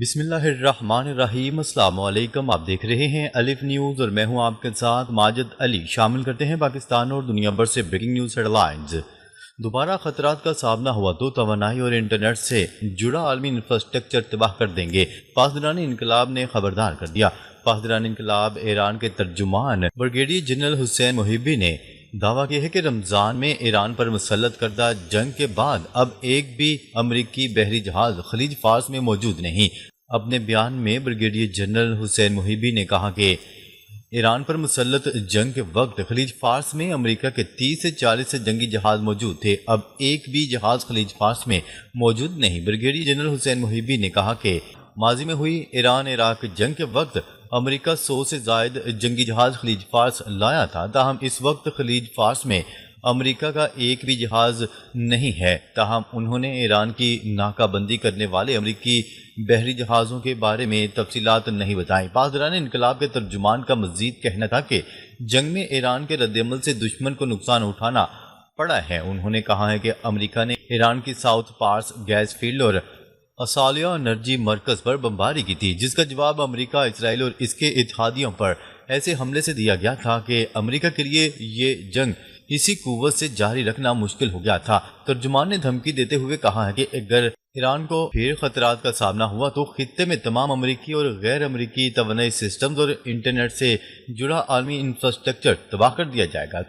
بسم اللہ الرحمن الرحیم۔ السلام علیکم، آپ دیکھ رہے ہیں الف نیوز اور میں ہوں آپ کے ساتھ ماجد علی۔ شامل کرتے ہیں پاکستان اور دنیا بھر سے بریکنگ نیوز ہیڈ لائنز۔ دوبارہ خطرات کا سامنا ہوا تو توانائی اور انٹرنیٹ سے جڑا عالمی انفراسٹرکچر تباہ کر دیں گے، پاسداران انقلاب نے خبردار کر دیا۔ پاسداران انقلاب ایران کے ترجمان بریگیڈیئر جنرل حسین محبی نے دعویٰ کیا ہے کہ رمضان میں ایران پر مسلط کردہ جنگ کے بعد اب ایک بھی امریکی بحری جہاز خلیج فارس میں موجود نہیں۔ اپنے بیان میں بریگیڈیئر جنرل حسین محبی نے کہا کہ ایران پر مسلط جنگ کے وقت خلیج فارس میں امریکہ کے 30 سے 40 سے جنگی جہاز موجود تھے، اب ایک بھی جہاز خلیج فارس میں موجود نہیں۔ بریگیڈیئر جنرل حسین محبی نے کہا کہ ماضی میں ہوئی ایران عراق جنگ کے وقت امریکہ 100 سے زائد جنگی جہاز خلیج فارس لایا تھا، تاہم اس وقت خلیج فارس میں امریکہ کا ایک بھی جہاز نہیں ہے۔ تاہم انہوں نے ایران کی ناکہ بندی کرنے والے امریکی بحری جہازوں کے بارے میں تفصیلات نہیں بتائیں۔ پاسداران انقلاب کے ترجمان کا مزید کہنا تھا کہ جنگ میں ایران کے رد عمل سے دشمن کو نقصان اٹھانا پڑا ہے۔ انہوں نے کہا ہے کہ امریکہ نے ایران کی ساؤتھ پارس گیس فیلڈ اور اسالیہ انرجی مرکز پر بمباری کی تھی، جس کا جواب امریکہ، اسرائیل اور اس کے اتحادیوں پر ایسے حملے سے دیا گیا تھا کہ امریکہ کے لیے یہ جنگ اسی قوت سے جاری رکھنا مشکل ہو گیا تھا۔ ترجمان نے دھمکی دیتے ہوئے کہا ہے کہ اگر ایران کو پھر خطرات کا سامنا ہوا تو خطے میں تمام امریکی اور غیر امریکی توانائی سسٹمز اور انٹرنیٹ سے جڑا عالمی انفراسٹرکچر تباہ کر دیا جائے گا۔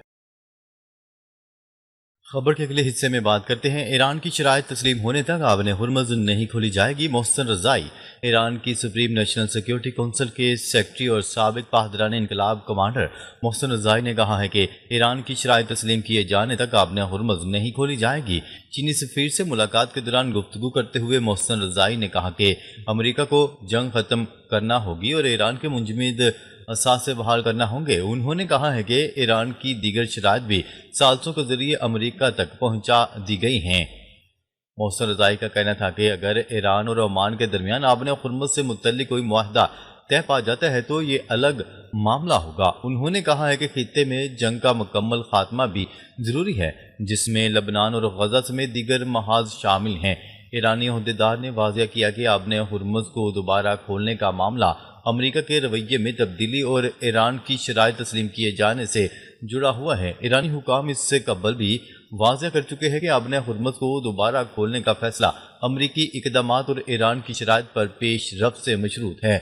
خبر کے اگلے حصے میں بات کرتے ہیں۔ ایران کی شرائط تسلیم ہونے تک آبِ ہرمز نہیں کھولی جائے گی، محسن رضائی۔ ایران کی سپریم نیشنل سیکیورٹی کونسل کے سیکرٹری اور سابق پاسداران انقلاب کمانڈر محسن رضائی نے کہا ہے کہ ایران کی شرائط تسلیم کیے جانے تک آبِ ہرمز نہیں کھولی جائے گی۔ چینی سفیر سے ملاقات کے دوران گفتگو کرتے ہوئے محسن رضائی نے کہا کہ امریکہ کو جنگ ختم کرنا ہوگی اور ایران کے منجمد اثاثے بحال کرنا ہوں گے۔ انہوں نے کہا ہے کہ ایران کی دیگر شرائط بھی ثالثوں کے ذریعے امریکہ تک پہنچا دی گئی ہیں۔ محسن رضائی کا کہنا تھا کہ اگر ایران اور عمان کے درمیان آبِ ہرمز سے متعلق کوئی معاہدہ طے پا جاتا ہے تو یہ الگ معاملہ ہوگا۔ انہوں نے کہا ہے کہ خطے میں جنگ کا مکمل خاتمہ بھی ضروری ہے، جس میں لبنان اور غزہ سمیت دیگر محاذ شامل ہیں۔ ایرانی عہدیدار نے واضح کیا کہ آبِ ہرمز کو دوبارہ کھولنے کا معاملہ امریکہ کے رویے میں تبدیلی اور ایران کی شرائط تسلیم کیے جانے سے جڑا ہوا ہے۔ ایرانی حکام اس سے قبل بھی واضح کر چکے ہیں کہ آبِ ہرمز کو دوبارہ کھولنے کا فیصلہ امریکی اقدامات اور ایران کی شرائط پر پیش رفت سے مشروط ہے۔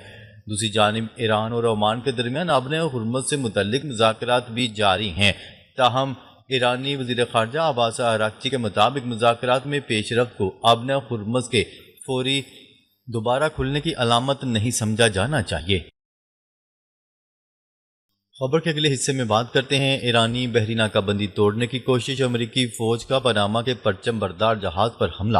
دوسری جانب ایران اور عمان کے درمیان آبِ ہرمز سے متعلق مذاکرات بھی جاری ہیں، تاہم ایرانی وزیر خارجہ عباس اراغچی کے مطابق مذاکرات میں پیش رفت کو آبِ ہرمز کے فوری دوبارہ کھلنے کی علامت نہیں سمجھا جانا چاہیے۔ خبر کے اگلے حصے میں بات کرتے ہیں۔ ایرانی بحری ناکہ بندی توڑنے کی کوشش، امریکی فوج کا پاناما کے پرچم بردار جہاز پر حملہ۔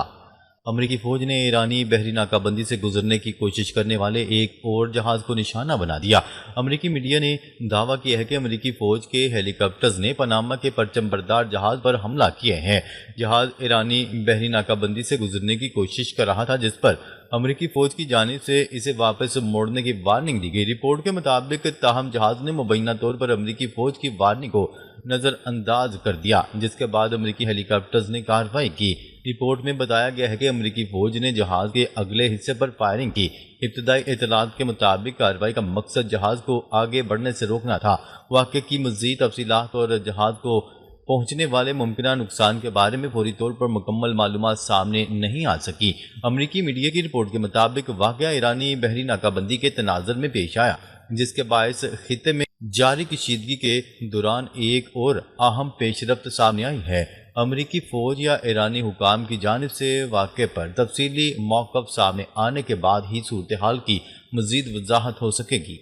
امریکی فوج نے ایرانی بحری ناکہ بندی سے گزرنے کی کوشش کرنے والے ایک اور جہاز کو نشانہ بنا دیا۔ امریکی میڈیا نے دعویٰ کیا ہے کہ امریکی فوج کے ہیلی کاپٹرز نے پاناما کے پرچم بردار جہاز پر حملہ کیے ہیں۔ جہاز ایرانی بحری ناکہ بندی سے گزرنے کی کوشش کر رہا تھا، جس پر امریکی فوج کی جانب سے اسے واپس موڑنے کی وارننگ دی گئی۔ رپورٹ کے مطابق تاہم جہاز نے مبینہ طور پر امریکی فوج کی وارننگ کو نظر انداز کر دیا، جس کے بعد امریکی ہیلی کاپٹرز نے کارروائی کی۔ رپورٹ میں بتایا گیا ہے کہ امریکی فوج نے جہاز کے اگلے حصے پر فائرنگ کی۔ ابتدائی اطلاعات کے مطابق کارروائی کا مقصد جہاز کو آگے بڑھنے سے روکنا تھا۔ واقعے کی مزید تفصیلات اور جہاز کو پہنچنے والے ممکنہ نقصان کے بارے میں فوری طور پر مکمل معلومات سامنے نہیں آ سکی۔ امریکی میڈیا کی رپورٹ کے مطابق واقعہ ایرانی بحری ناکہ بندی کے تناظر میں پیش آیا، جس کے باعث خطے میں جاری کشیدگی کے دوران ایک اور اہم پیش رفت سامنے آئی ہے۔ امریکی فوج یا ایرانی حکام کی جانب سے واقعے پر تفصیلی موقف سامنے آنے کے بعد ہی صورتحال کی مزید وضاحت ہو سکے گی۔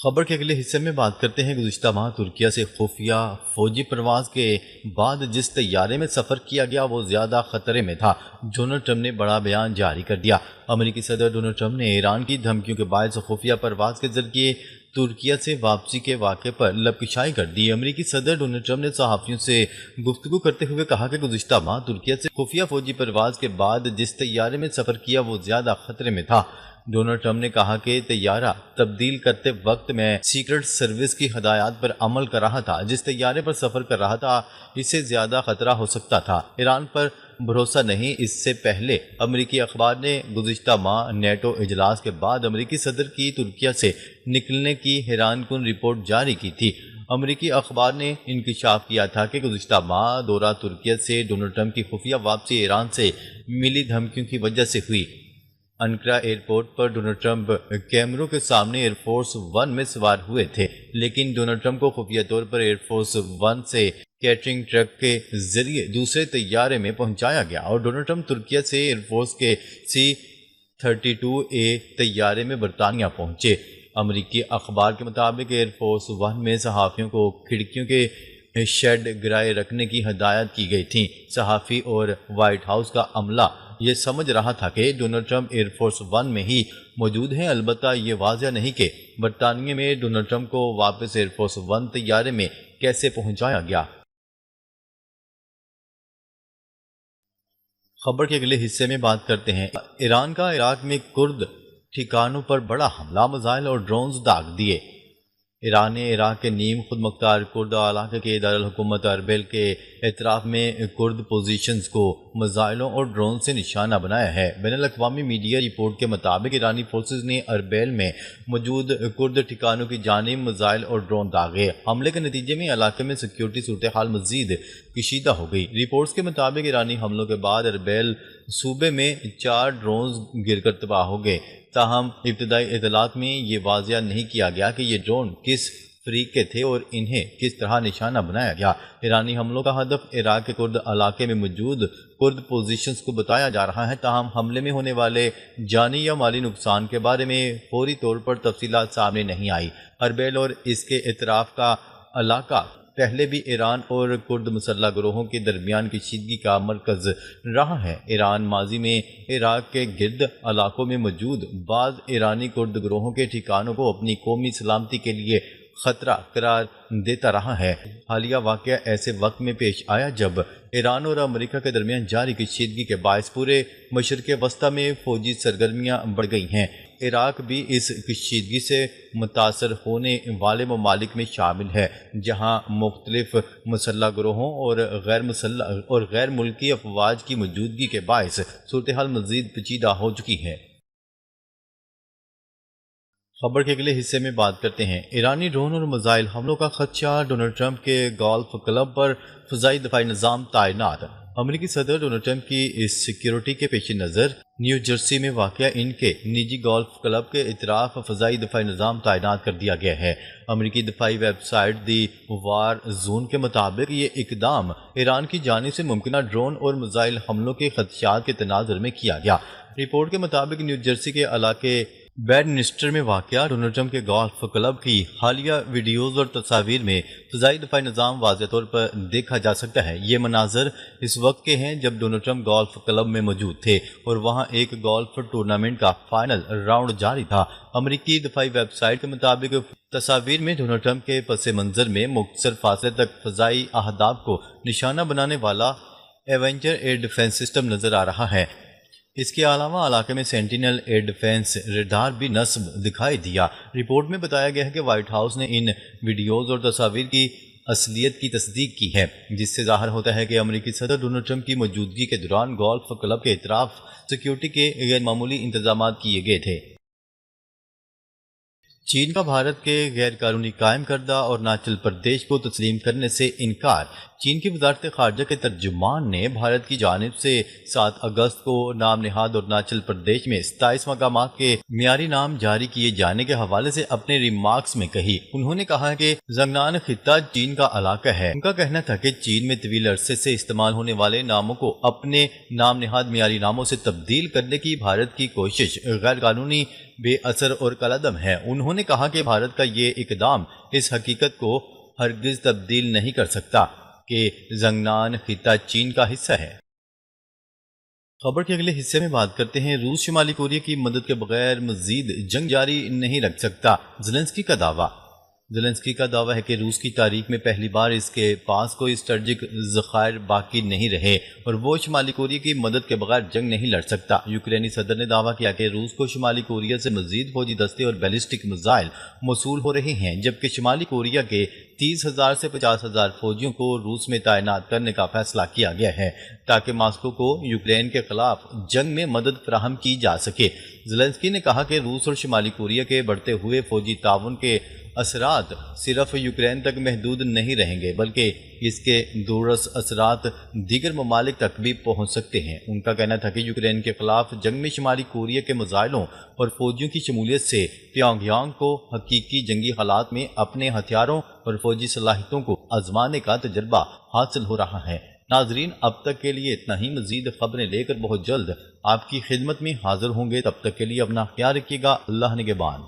خبر کے اگلے حصے میں بات کرتے ہیں۔ گزشتہ ماہ ترکیہ سے خفیہ فوجی پرواز کے بعد جس طیارے میں سفر کیا گیا وہ زیادہ خطرے میں تھا۔ ڈونلڈ ٹرمپ نے بڑا بیان جاری کر دیا۔ امریکی صدر ڈونلڈ ٹرمپ نے ایران کی دھمکیوں کے باعث خفیہ پرواز کے ذریعے ترکیہ سے واپسی کے واقعے پر لبکشائی کر دی۔ امریکی صدر ڈونلڈ ٹرمپ نے صحافیوں سے گفتگو کرتے ہوئے کہا کہ گزشتہ ماہ ترکیہ سے خفیہ فوجی پرواز کے بعد جس طیارے میں سفر کیا وہ زیادہ خطرے میں تھا۔ ڈونلڈ ٹرمپ نے کہا کہ طیارہ تبدیل کرتے وقت میں سیکرٹ سروس کی ہدایات پر عمل کر رہا تھا۔ جس طیارے پر سفر کر رہا تھا اس سے زیادہ خطرہ ہو سکتا تھا۔ ایران پر بھروسہ نہیں۔ اس سے پہلے امریکی اخبار نے گزشتہ ماہ نیٹو اجلاس کے بعد امریکی صدر کی ترکیہ سے نکلنے کی حیران کن رپورٹ جاری کی تھی۔ امریکی اخبار نے انکشاف کیا تھا کہ گزشتہ ماہ دورہ ترکیہ سے ڈونلڈ ٹرمپ کی خفیہ واپسی ایران سے ملی دھمکیوں کی وجہ سے ہوئی۔ انقرہ ایئرپورٹ پر ڈونلڈ ٹرمپ کیمروں کے سامنے ایئر فورس ون میں سوار ہوئے تھے، لیکن ڈونلڈ ٹرمپ کو خفیہ طور پر ایئر فورس ون سے کیٹرنگ ٹرک کے ذریعے دوسرے طیارے میں پہنچایا گیا اور ڈونلڈ ٹرمپ ترکیہ سے ایئر فورس کے C-32A طیارے میں برطانیہ پہنچے۔ امریکی اخبار کے مطابق ایئر فورس ون میں صحافیوں کو کھڑکیوں کے شیڈ گرائے رکھنے کی ہدایت کی گئی تھی۔ صحافی اور وائٹ ہاؤس کا عملہ یہ سمجھ رہا تھا کہ Donald Trump air force one میں ہی موجود ہیں، البتہ یہ واضح نہیں کہ برطانیہ میں ڈونلڈ ٹرمپ کو واپس ایئر فورس ون طیارے میں کیسے پہنچایا گیا۔ خبر کے اگلے حصے میں بات کرتے ہیں ایران کا عراق میں کرد ٹھکانوں پر بڑا حملہ، میزائل اور ڈرونز داغ دیے۔ ایران نے عراق کے نیم خود مختار کرد علاقے کے دارالحکومت اربیل کے اطراف میں کرد پوزیشنز کو میزائلوں اور ڈرون سے نشانہ بنایا ہے۔ بین الاقوامی میڈیا رپورٹ کے مطابق ایرانی فورسز نے اربیل میں موجود کرد ٹھکانوں کی جانب میزائل اور ڈرون داغے۔ حملے کے نتیجے میں علاقے میں سیکیورٹی صورتحال مزید کشیدہ ہو گئی۔ رپورٹس کے مطابق ایرانی حملوں کے بعد اربیل صوبے میں 4 ڈرونز گر کر تباہ ہو گئے، تاہم ابتدائی اطلاعات میں یہ واضح نہیں کیا گیا کہ یہ ڈرون کس فریق کے تھے اور انہیں کس طرح نشانہ بنایا گیا۔ ایرانی حملوں کا ہدف عراق کے کرد علاقے میں موجود کرد پوزیشنز کو بتایا جا رہا ہے، تاہم حملے میں ہونے والے جانی یا مالی نقصان کے بارے میں فوری طور پر تفصیلات سامنے نہیں آئی۔ اربیل اور اس کے اطراف کا علاقہ پہلے بھی ایران اور کرد مسلح گروہوں کے درمیان کشیدگی کا مرکز رہا ہے۔ ایران ماضی میں عراق کے گرد علاقوں میں موجود بعض ایرانی کرد گروہوں کے ٹھکانوں کو اپنی قومی سلامتی کے لیے خطرہ قرار دیتا رہا ہے۔ حالیہ واقعہ ایسے وقت میں پیش آیا جب ایران اور امریکہ کے درمیان جاری کشیدگی کے باعث پورے مشرق وسطیٰ میں فوجی سرگرمیاں بڑھ گئی ہیں۔ عراق بھی اس کشیدگی سے متاثر ہونے والے ممالک میں شامل ہے، جہاں مختلف مسلح گروہوں اور غیر ملکی افواج کی موجودگی کے باعث صورتحال مزید پیچیدہ ہو چکی ہے۔ خبر کے اگلے حصے میں بات کرتے ہیں ایرانی ڈرون اور میزائل حملوں کا خدشہ، ڈونلڈ ٹرمپ کے گولف کلب پر فضائی دفاعی نظام تعینات۔ امریکی صدر ڈونلڈ ٹرمپ کی اس سیکیورٹی کے پیش نظر نیو جرسی میں واقع ان کے نجی گولف کلب کے اطراف فضائی دفاعی نظام تعینات کر دیا گیا ہے۔ امریکی دفاعی ویب سائٹ دی وار زون کے مطابق یہ اقدام ایران کی جانب سے ممکنہ ڈرون اور میزائل حملوں کے خدشات کے تناظر میں کیا گیا۔ رپورٹ کے مطابق نیو جرسی کے علاقے بیڈ منسٹر میں واقع ڈونلڈ ٹرمپ کے گولف کلب کی حالیہ ویڈیوز اور تصاویر میں فضائی دفاعی نظام واضح طور پر دیکھا جا سکتا ہے۔ یہ مناظر اس وقت کے ہیں جب ڈونلڈ ٹرمپ گولف کلب میں موجود تھے اور وہاں ایک گولف ٹورنامنٹ کا فائنل راؤنڈ جاری تھا۔ امریکی دفاعی ویب سائٹ کے مطابق تصاویر میں ڈونلڈ ٹرمپ کے پس منظر میں مختصر فاصلے تک فضائی اہداف کو نشانہ بنانے والا ایونجر ایئر ڈیفنس سسٹم نظر آ رہا ہے۔ اس کے علاوہ علاقے میں سینٹینل ایئر ڈیفنس ریڈار بھی نصب دکھائی دیا۔ رپورٹ میں بتایا گیا ہے کہ وائٹ ہاؤس نے ان ویڈیوز اور تصاویر کی اصلیت کی تصدیق کی ہے، جس سے ظاہر ہوتا ہے کہ امریکی صدر ڈونلڈ ٹرمپ کی موجودگی کے دوران گولف کلب کے اطراف سیکیورٹی کے غیر معمولی انتظامات کیے گئے تھے۔ چین کا بھارت کے غیر قانونی قائم کردہ اروناچل پردیش کو تسلیم کرنے سے انکار۔ چین کی وزارت خارجہ کے ترجمان نے بھارت کی جانب سے 7 اگست کو نام نہاد اروناچل پردیش میں 27 مقامات کے معیاری نام جاری کیے جانے کے حوالے سے اپنے ریمارکس میں کہی۔ انہوں نے کہا کہ زنگنان خطہ چین کا علاقہ ہے۔ ان کا کہنا تھا کہ چین میں طویل عرصے سے استعمال ہونے والے ناموں کو اپنے نام نہاد معیاری ناموں سے تبدیل کرنے کی بھارت کی کوشش غیر قانونی، بے اثر اور کالعدم ہے۔ انہوں نے کہا کہ بھارت کا یہ اقدام اس حقیقت کو ہرگز تبدیل نہیں کر سکتا کہ زنگنان خطہ چین کا حصہ ہے۔ خبر کے اگلے حصے میں بات کرتے ہیں روس شمالی کوریا کی مدد کے بغیر مزید جنگ جاری نہیں رکھ سکتا، زیلنسکی کا دعویٰ۔ زیلنسکی کا دعویٰ ہے کہ روس کی تاریخ میں پہلی بار اس کے پاس کوئی اسٹریٹجک ذخائر باقی نہیں رہے اور وہ شمالی کوریا کی مدد کے بغیر جنگ نہیں لڑ سکتا۔ یوکرینی صدر نے دعویٰ کیا کہ روس کو شمالی کوریا سے مزید فوجی دستے اور بیلسٹک میزائل موصول ہو رہے ہیں، جبکہ شمالی کوریا کے 30,000 سے 50,000 فوجیوں کو روس میں تعینات کرنے کا فیصلہ کیا گیا ہے تاکہ ماسکو کو یوکرین کے خلاف جنگ میں مدد فراہم کی جا سکے۔ زیلنسکی نے کہا کہ روس اور شمالی کوریا کے بڑھتے ہوئے فوجی تعاون کے اثرات صرف یوکرین تک محدود نہیں رہیں گے بلکہ اس کے دورس اثرات دیگر ممالک تک بھی پہنچ سکتے ہیں۔ ان کا کہنا تھا کہ یوکرین کے خلاف جنگ میں شمالی کوریا کے میزائلوں اور فوجیوں کی شمولیت سے پیونگ یانگ کو حقیقی جنگی حالات میں اپنے ہتھیاروں اور فوجی صلاحیتوں کو آزمانے کا تجربہ حاصل ہو رہا ہے۔ ناظرین، اب تک کے لیے اتنا ہی۔ مزید خبریں لے کر بہت جلد آپ کی خدمت میں حاضر ہوں گے۔ تب تک کے لیے اپنا خیال رکھیے گا۔ اللہ نگہبان۔